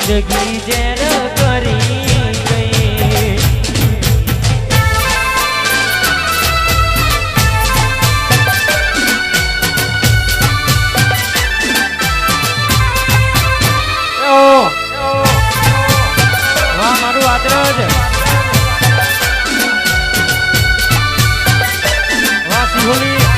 જિંદગી જેર કરી ગઈ વાહ મારું આદરજ વાહ સિહોલી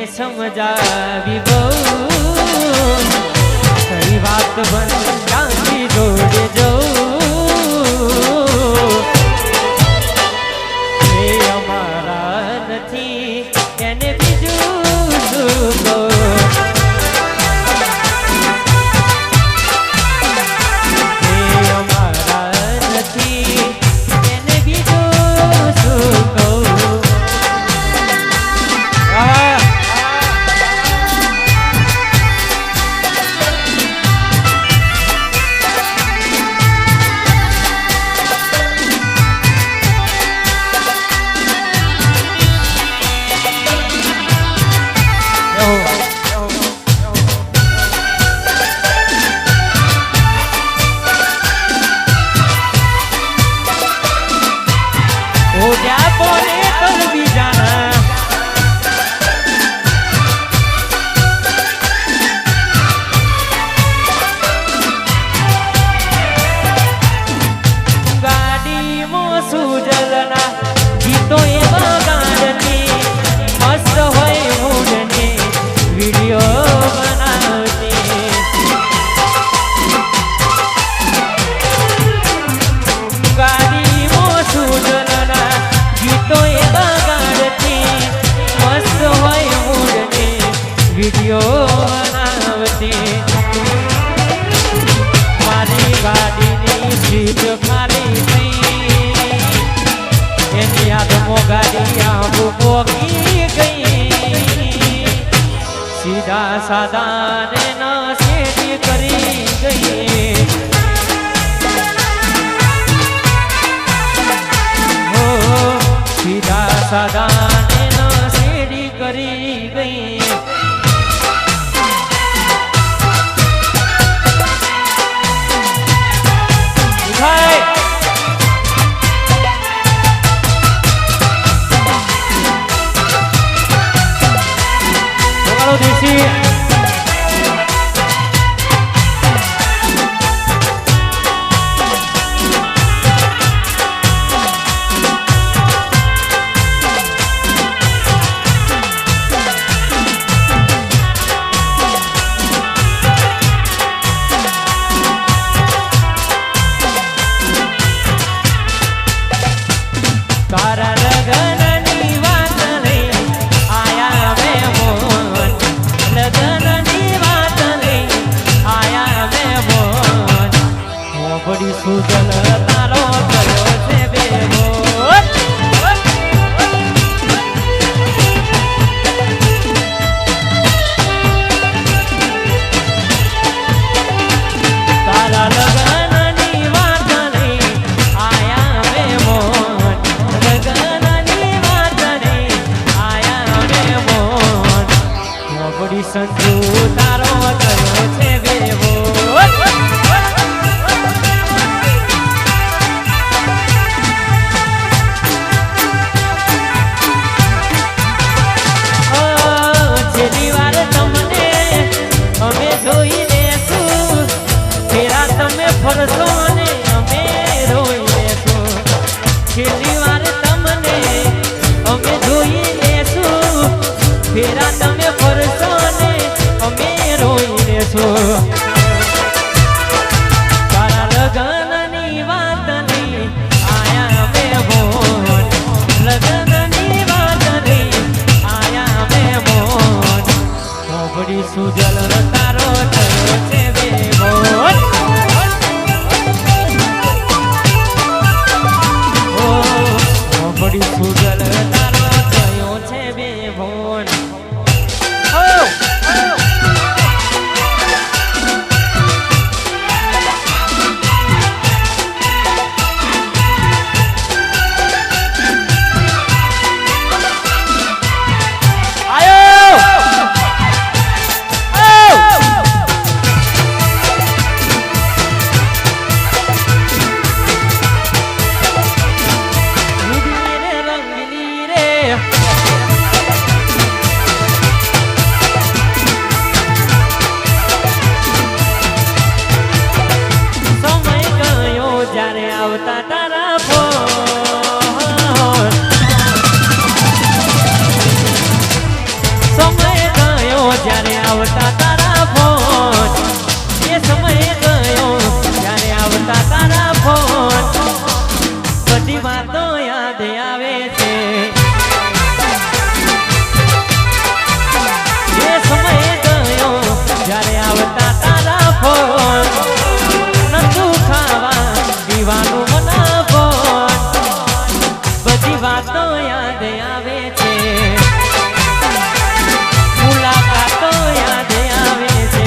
સમજાવી બહુ કઈ વાત બન ક્યાંથી જોડે જવું એ અમારા નથી એને બીજું શું કહું એ અમારા નથી એને બીજું શું કહું મારી ગાડીની સીટ ખાલી થઈ એની યાદમાં ગાડી આંબુ પોકી ગઈ સીધા સાદાને નશેડી કરી ગઈ હો સીધા સાદાને નશેડી કરી ગઈ દેશી તારા લગનની વાત લઈ આયા મેં મોન લગનની વાત લઈ આયા મેં મોન બડી સુજલ તારો કર્યો છે બેવો તારા લગનની વાત લઈ આયા મેં મોન લગનની વાત લઈ આયા મેં મોન બડી સંજુ તારો કર્યો છે બેવો આવતા તારા ફોન સમય ગયો જ્યારે આવતા તારા ફોન એ સમય ગયો જ્યારે આવતા તારા ફોન બધી વાતો યાદ આવે છે એ સમય ગયો જ્યારે આવતા તારા ફોન નતું ખાવા પીવાનું મના ફોન બધી વાતો યાદ આવે છે મુલાકાતો યાદ આવે છે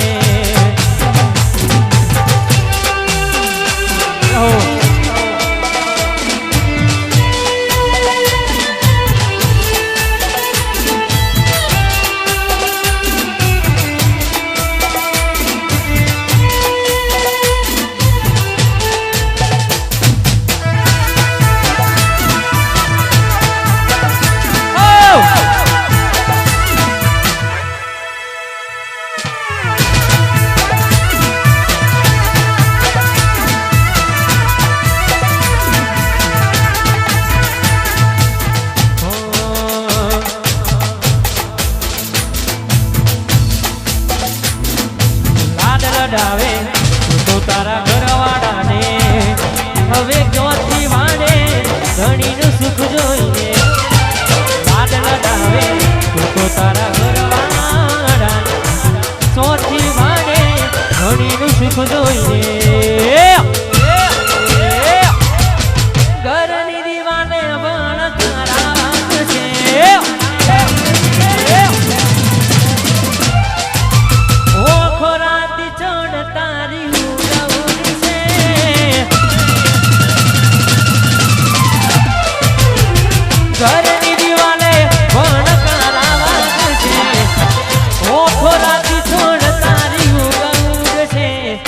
લડાવે તો તારા ઘરવાળાને હવે ક્યાંથી વાળે ધણીનું સુખ જોઈને લાડ લડાવે તો તારા ઘરવાળાને સોથી વાળે ધણીનું સુખ જોઈને ઘરની દીવાને પણ તારા છે ઘરની દિવાલે પણ કારાવાસ છે ઓખો રાતી છોડ તારી ઉગંગ છે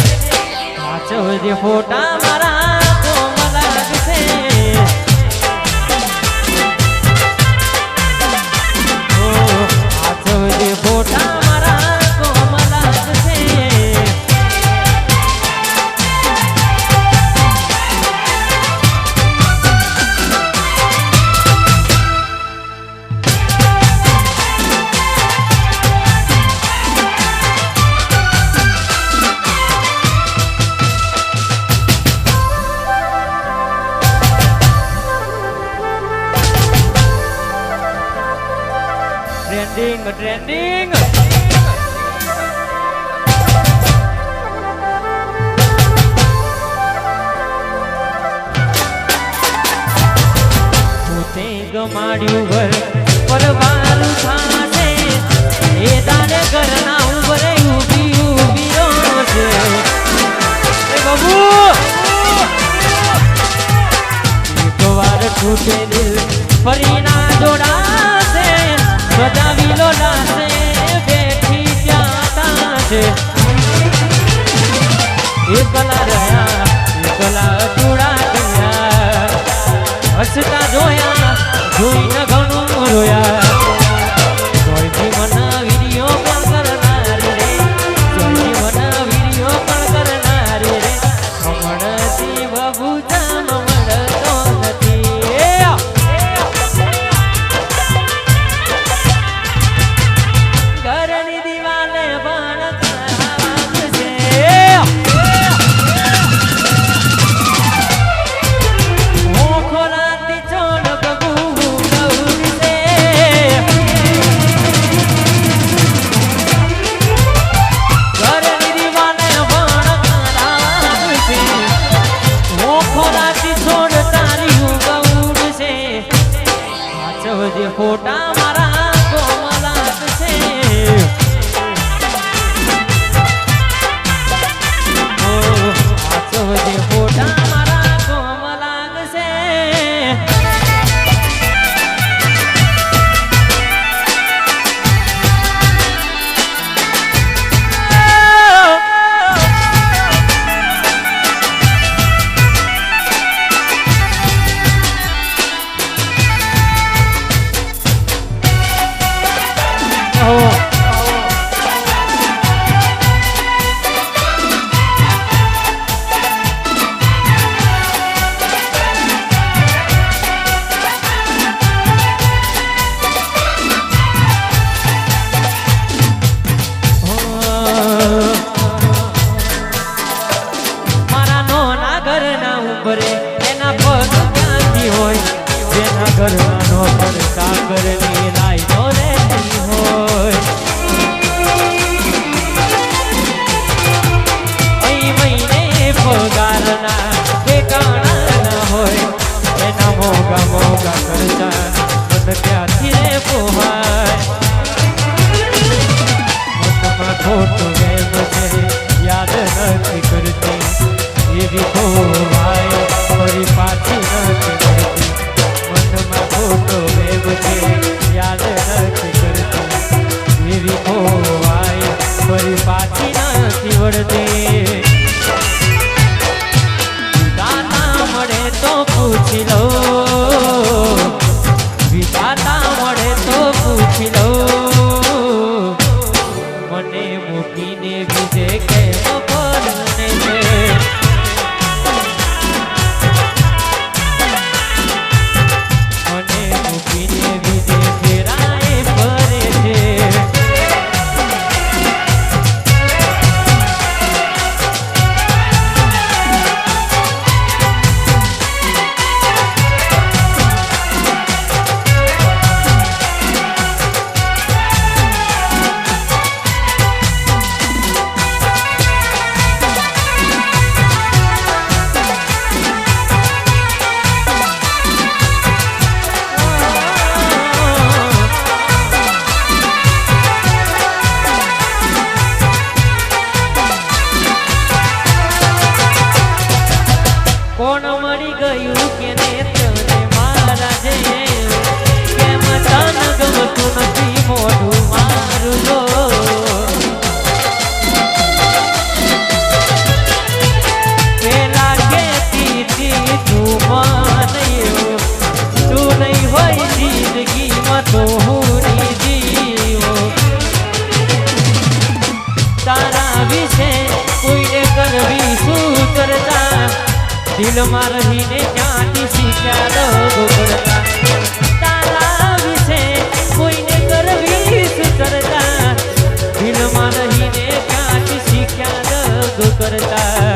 પાછળ ફોટા મારા કોમલ લાગશે પાછળ ફોટા મારા કોમલ લાગશે ટ્રેન્ડિંગ પોતે ગમાડ્યું ઘર પરવારું થાશે એ દાને ઘરના ઉભરે ઊભી ઊભી રોશે એ બાબુ એક વાર છૂટે દિલ ફરી ના જોડાશે સજાવી લો લાશે બેઠી જાતા છે એકલા રહ્યા એકલા અધૂરા ગયા હસતા જોયા જોઈને ઘણું રોયા જોઈથી મને વિડીયો પણ કરનારી રે જોઈથી મને વિડીયો પણ કરનારી રે હમણાંથી બાબુ જામ મળતો નથી ઘરની દિવાલે પણ તારાવાસ છે ઓખો રાતી છોડ બબુ ગૌ ભરે એના પગ ક્યાંથી હોય જેના ઘરનો પર સાગરની લાઈનો રહેતી હોય અહીં મહિને પગારના ઠેકાણા ના હોય એના મોગા મોગા ખર્ચા મન ક્યાંથી રે પોહાય મનમાં ખોટો વેમ છે યાદ નથી કરતી એવી ખોવાય ફરી પાછી નથી કરતી મનમાં ખોટો વેમ છે યાદ નથી કરતી એવી ખોવાય ફરી પાછી નથી વળતી દાતા મળે તો પૂછી લો વિધાતા મળે તો પૂછી લો મને મૂકીને બીજે કેમ પરણે છે મને મૂકીને બીજે ફેરાએ ફરે છે કોણ મળી ગયું કે નેત્રને મારા જે કેમ તન ગમતું નથી મોઢું મારું લો પેલા કહેતી તું માનયો તું નહીં હોય જિંદગીમાં તો હું નહીં જીવો તારા વિશે કોઈને કરવી શું કરતા દિલમાં રહીને ક્યાંથી શીખ્યા રગો કરતા તારા વિશે કોઈને કરવી શું કરતા દિલમાં રહીને ક્યાંથી શીખ્યા રગો કરતા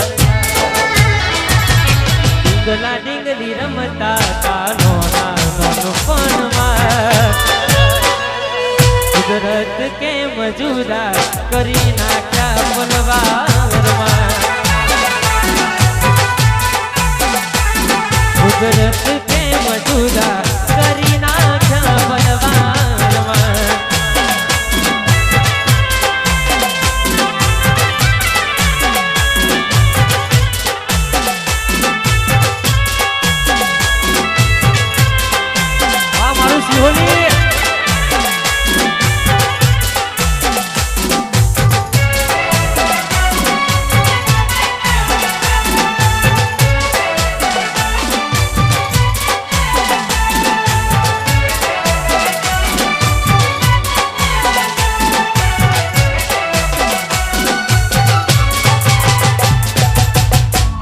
ડીંગલા ડીંગલી રમતા તાનો નાનો પણમાં કુદરત કેમ જુદા કરી નાખ્યા પલવારમાં કુદરત કેમ જુદા કરી નાખ્યા બલવાનમાં આ મારું સિહોલી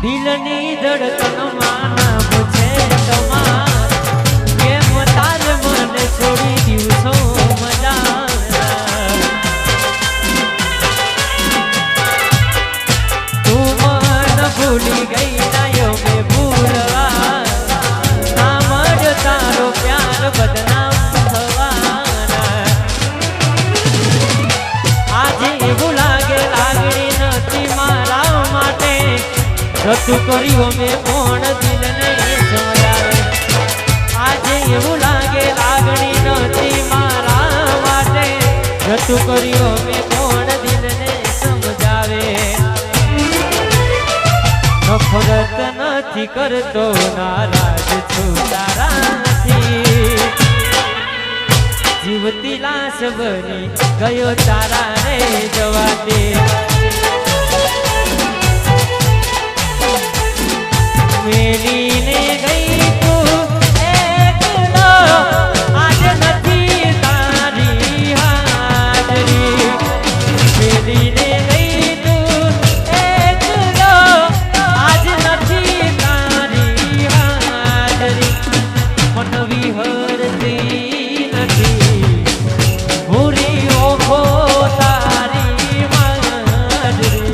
દિલની ધડકનમાં નામ છે તમાર કેમ તારે મને છોડી દિવસો મજાના તું મન ભૂલી ગઈ નાયો મેં ભૂલવા નામ જ તારો પ્યાર બદનામ થવાના આજે એવું લાગે લાગણી નથી મારા માટે રતું કર્યું મેં કોણ દિલને સમજાવે આજે એવું લાગે લાગણી નથી મારા માટે રતું કર્યું મેં કોણ દિલને સમજાવે નફરત નથી કરતો નારાજ છું તારાથી જીવતી લાશ બની ગયો તારા રે જવા દે મેલીને ગઈ તું એકલો આજ નથી તારી હાજરી મેલીને ગઈ તું એકલો આજ નથી તારી હાજરી મન વિહરતી નથી ભૂરી ઓખો તારી હાજરી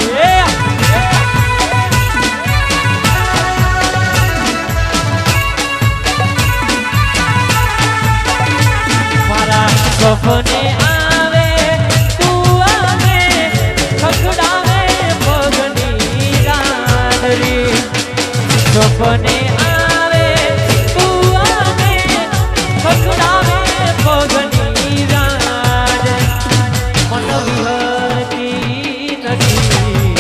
સપને આવે તું આવે ખખડાવે પગની રાજ મન વિહરતી નથી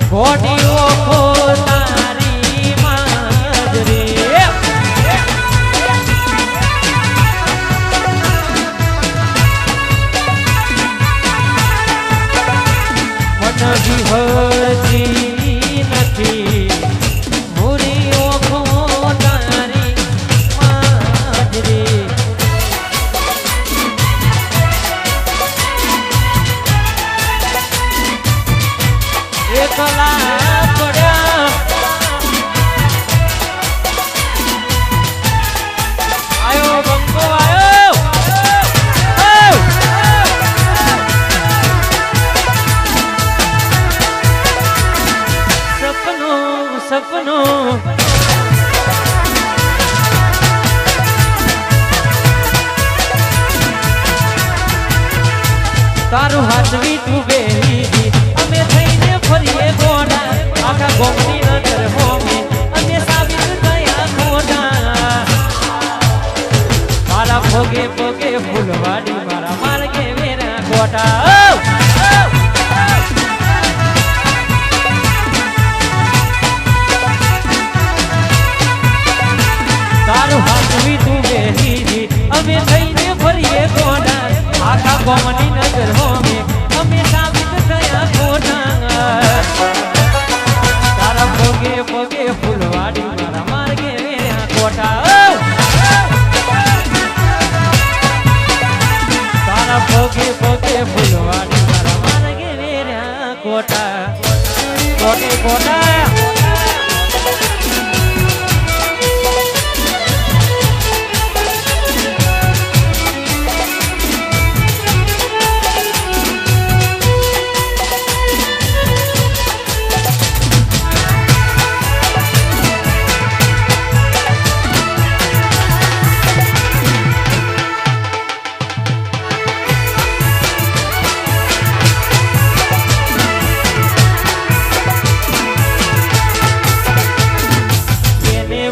ઘોડી ઓખો તારી માજરે મન વિહરતી નથી મોરી ઓખો તારી માજરે એકલા પડ્યા આયો બંકો આયો સપનું સપનું તારું હાથવી તું બેહી અમે થઈને ફરીએ ગોડા આખા ગોમની નજર હોમે અમે સાબિત થયા ખોટા મારા ભોગે ભોગે ફૂલવાડી મારા માર્ગે વેરા ગોટા તારું હાથવી તું બેહી અમે થઈને ફરીએ ગોડા આખા ગોમની નજર હોમે અમે સાબિત થયા ખોટા તારા ભોગે ભોગે ફૂલવાડી મારા માર્ગે વેર્યા કોટા તારા ભોગે ભોગે ફૂલવાડી મારા માર્ગે વેર્યા કોટા કોટે કોટા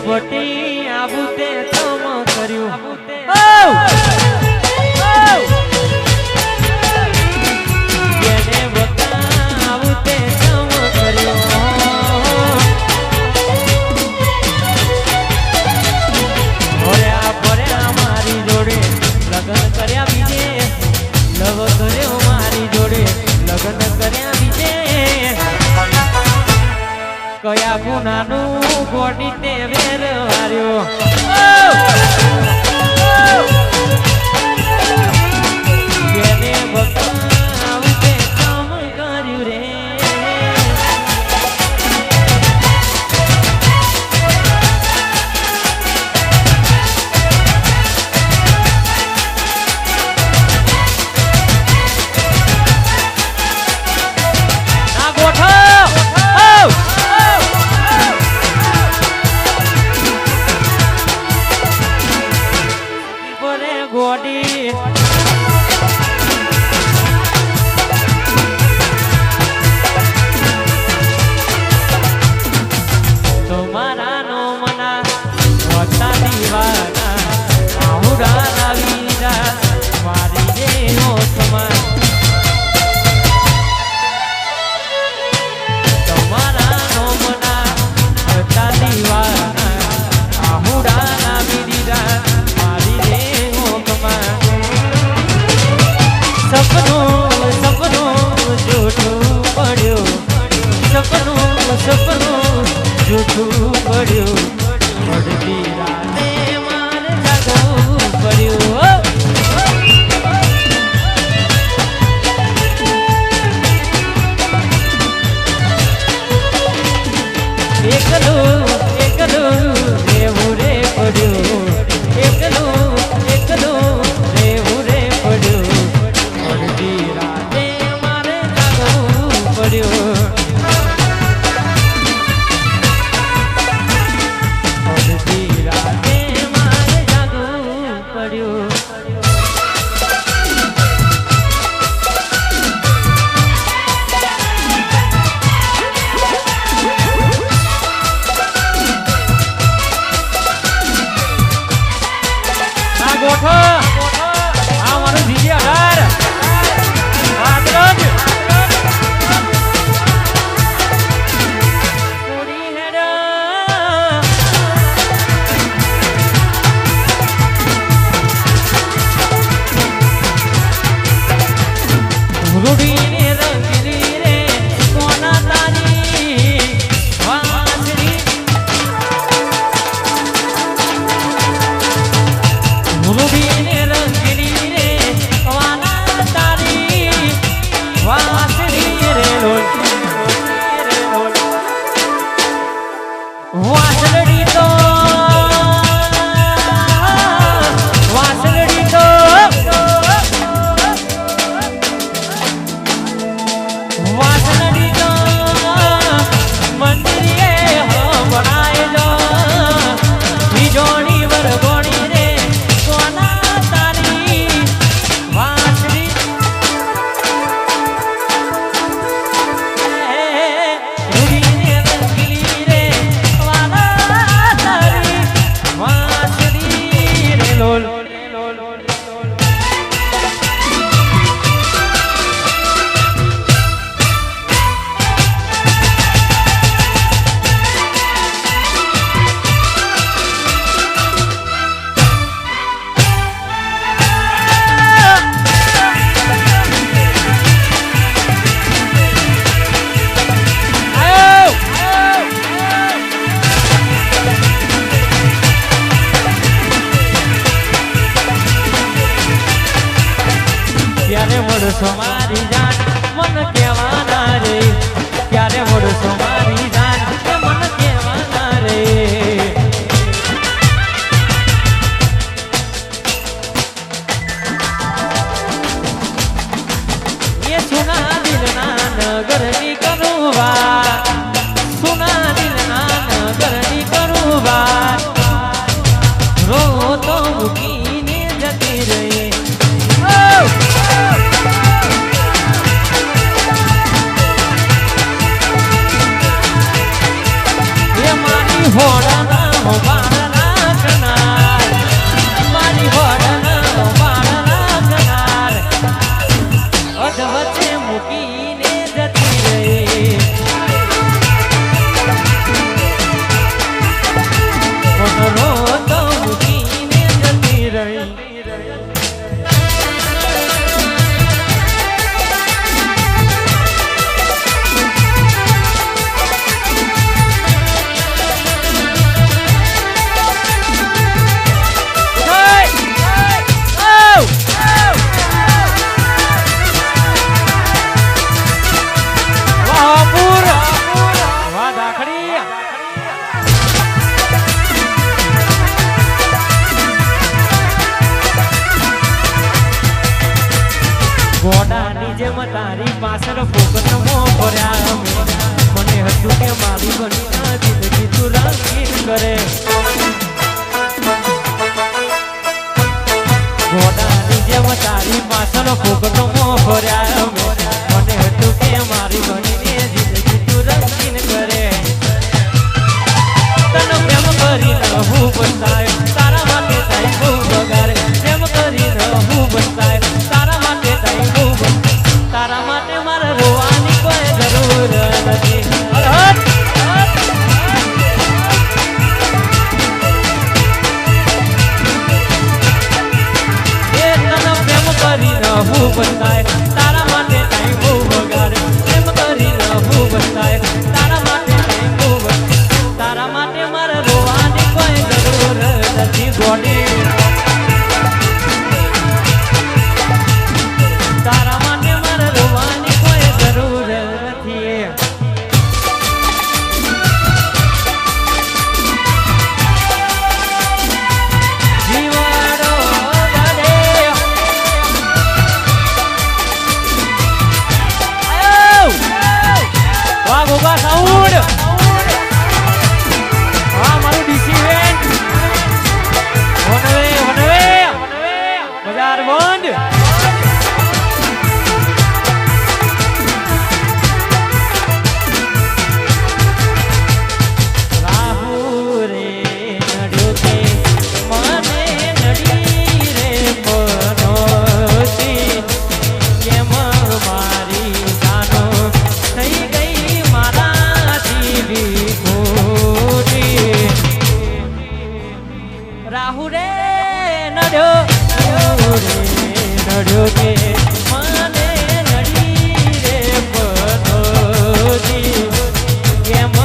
વટી આવું તે તમ કર્યું એને વટા આવું તે તમ કર્યું ભર્યા ભર્યા મારી જોડે લગ્ન કર્યા બીજે લવ કર્યો મારી જોડે લગ્ન કર્યા બીજે કયા ગુનાનું ગોડી તે વેર વાર્યો જેને બતાવું તે કામ કર્યું રે ના ગોઠો ગોડી તમારા નો મના વતા દીવાના આહુડા વીરા મારી રે હોતમાં તમારા નો મના વતા દીવાના આહુડા વીરા સપનું સપનું જૂઠું પડ્યું સપનું સપનું જૂઠું પડ્યું અડધી રાતે મારે જાગવું પડ્યું એકલું એકલું રહેવું રે પડ્યું એકલું એકલું રહેવું રે પડ્યું અડધી રાતે મારે જાગવું પડ્યું અડધી રાતે મારે જાગવું પડ્યું ભોળાના બાળના કનાર મારી ભોળાના બાળના કનાર અધ વચ્ચે મૂકીને જતી રહી મનરો તો મૂકીને જતી રહી ગોડાની જેમ તારી પાછળ ફોકટમો ફર્યા મને હતું કે મારી બની જિંદગી તું રંગીન કરે ગોડાની જેમ તારી પાછળ ફોકટમો ફર્યા મને હતું કે મારી બની જિંદગી તું રંગીન કરે તને પ્રેમ કરીને હું બતાય તારા માટે થાય બહુ બગાડે પ્રેમ કરીને હું બતાય તારા માટે થાય બહુ તારા માટે મારે રોવાની કોઈ જરૂર નથી એ તને પ્રેમ કરીને હું બતાય તારા માટે થાય બહુ બગાડે પ્રેમ કરીને હું બતાય તારા માટે થાય બહુ તારા માટે મારે રોવાની કોઈ જરૂર નથી ગોડી તારા માટે મારે રોવાની કોઈ જરૂર નથી જીવાડો વડે આયો વાહ ગોગા સાઉન્ડ મારું ડીસી વેન્ટ વનવે બજાર બંધ રાહુ રે નડ્યો કે મને નડી રે પનોતી કેમ મારી જાનો થઈ ગઈ મારાથી વિખૂટી રાહુ રે નડ્યો કે મને નડી રે પનોતી કેમ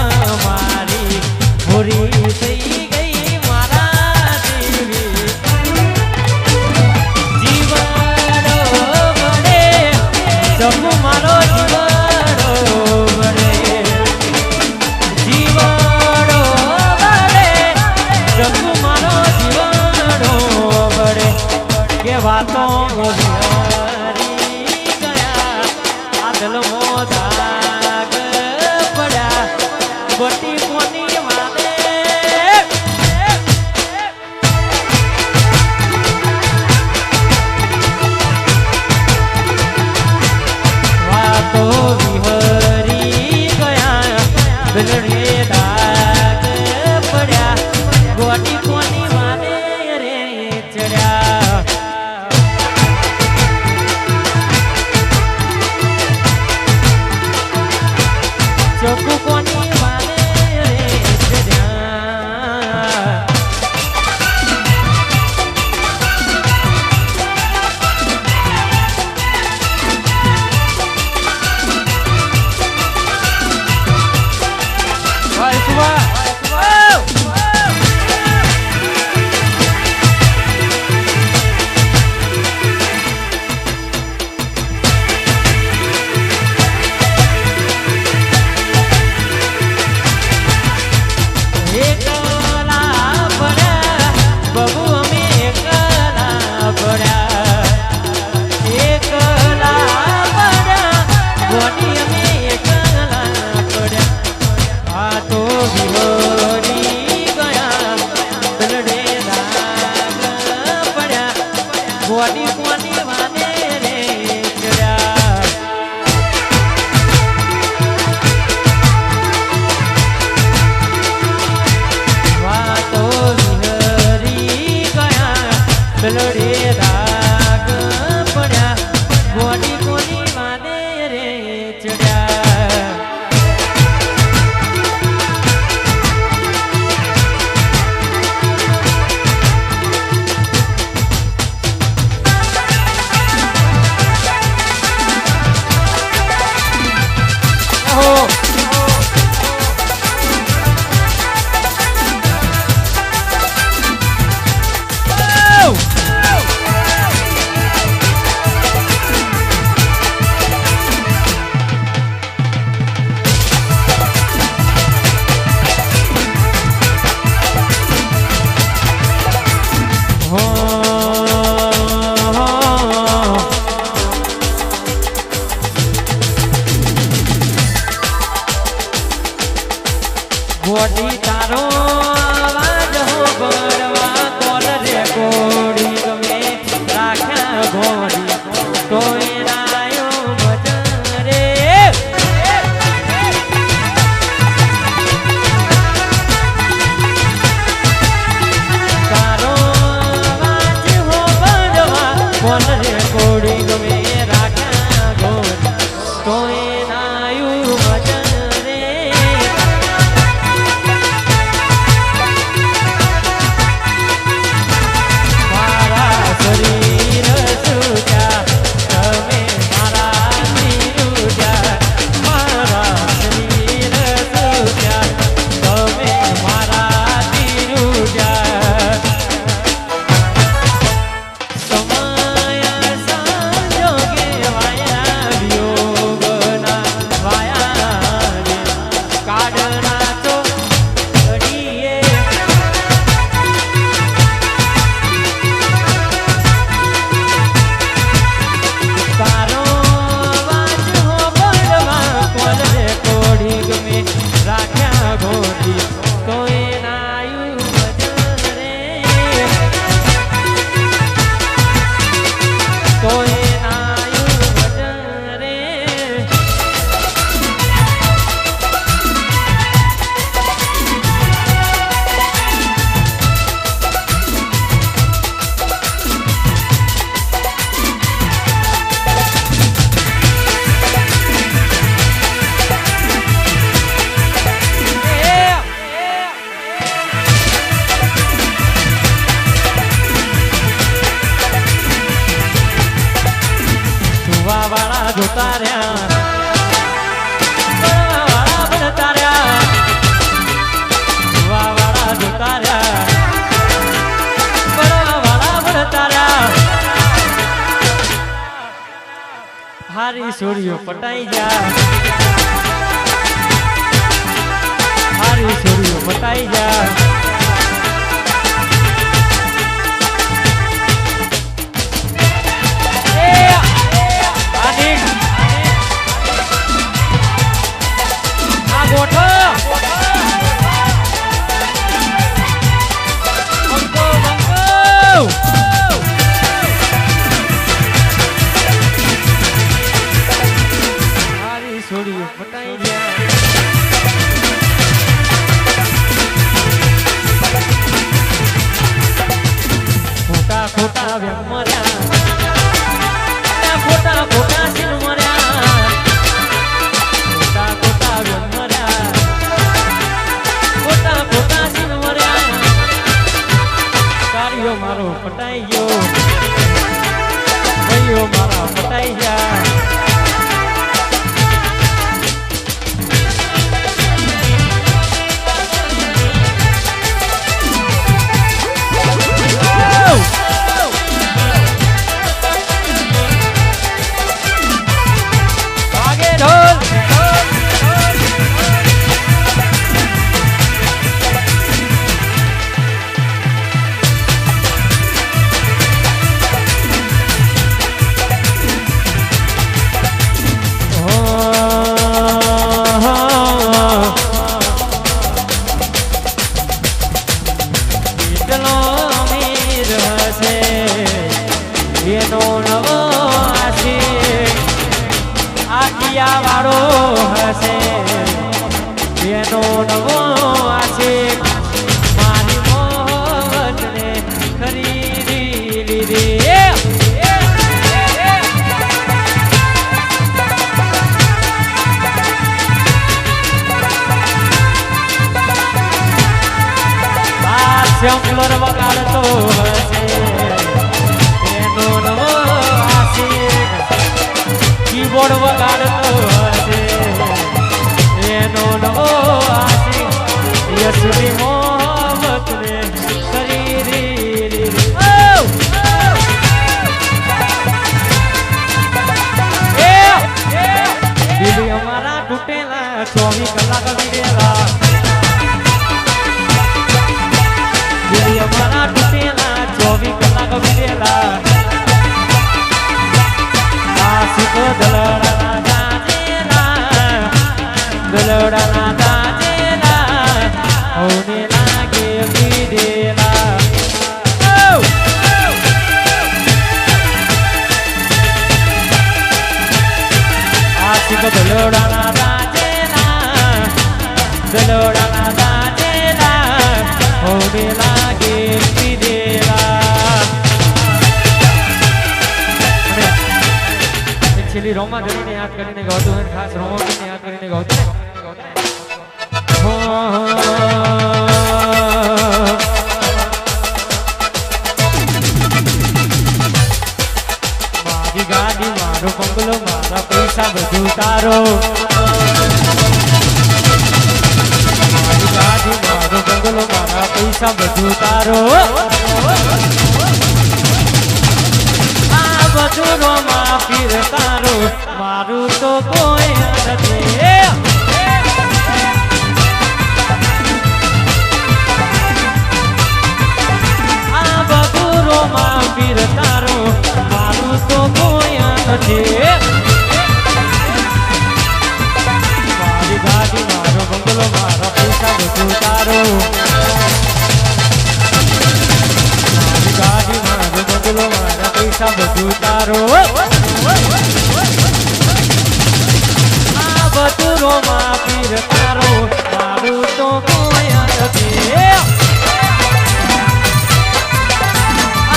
મારી ભૂરી થઈ ગઈ મારા દેવી જીવાડો વડે જગુ મારો જીવાડો વડે જીવાડો વડે જગુ મારો જીવાડો વડે કે વાતો વિહારી ગયા આ દિલમો દાગ પડ્યા બટી કોની વાલે વાતો વિહરી ગયા દિલને દાગ પડ્યા બટી કોની વાલે રે ચડ્યા ચોખ્ખું કોની વાલે મેલડે રાગ પડ્યા ગોડી કોની માને રે ચડ્યા ગોડી તારો અવાજ હો બળવા કોલ રે ગોડી ગમે રાખ્યા ગોડી તો એનાયો ભજન રે તારો અવાજ હો બળવા કોલ રે ગોડી ગમે રાખ્યા ગોડી તો એનાયું ભજન જોતા રહ્યા વાળા બનતા રહ્યા વાળા જોતા રહ્યા વાળા બનતા રહ્યા હારી છોડીઓ પટાઈ જા હારી છોડીઓ પટાઈ જા છોડીઓ પટાઈ ગયા સેમ્પલર વગાડતો હશે એનો નવો આશિક કીબોર્ડ વગાડતો હશે એનો નવો આશિક યસુની મોહબ્બત ને કરી રી દિલ અમારા તૂટેલા 24 કલાક વીરેલા દિલ અમારા તૂટેલા 24 કલાક વીરેલા આશિક દલડાના દાજેલા દલડાના દાજેલા હોને લાગે વીરેલા આશિક દલડાના દાજેલા દલડાના દાજેલા હોને લાગે વીરેલા છેલ્લી રોમા ધરીને યાદ કરીને ગાવતું હોય ખાસ રોમાને યાદ કરીને ગાવતું મારી ગાડી મારો બંગલો મારા પૈસા બધું તારો મારી ગાડી મારો બંગલો મારા પૈસા બધું તારો બધું રોમા પીર તારો મારું તો કોઈ નથી આ બધું રોમા પીર તારો મારું તો કોઈ નથી મારી ગાડી મારો બંગલો મારા પૈસા બધું તારો મારી ગાડી મારો બંગલો મારા પૈસા બધું તારો આ બધું રોમા પીર તારો મારું તો કોઈ નથી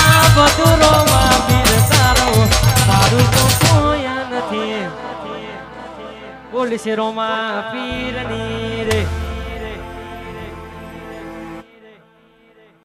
આ બધું રોમા પીર તારો મારું તો કોઈ નથી બોલી છે રોમા પીરની રે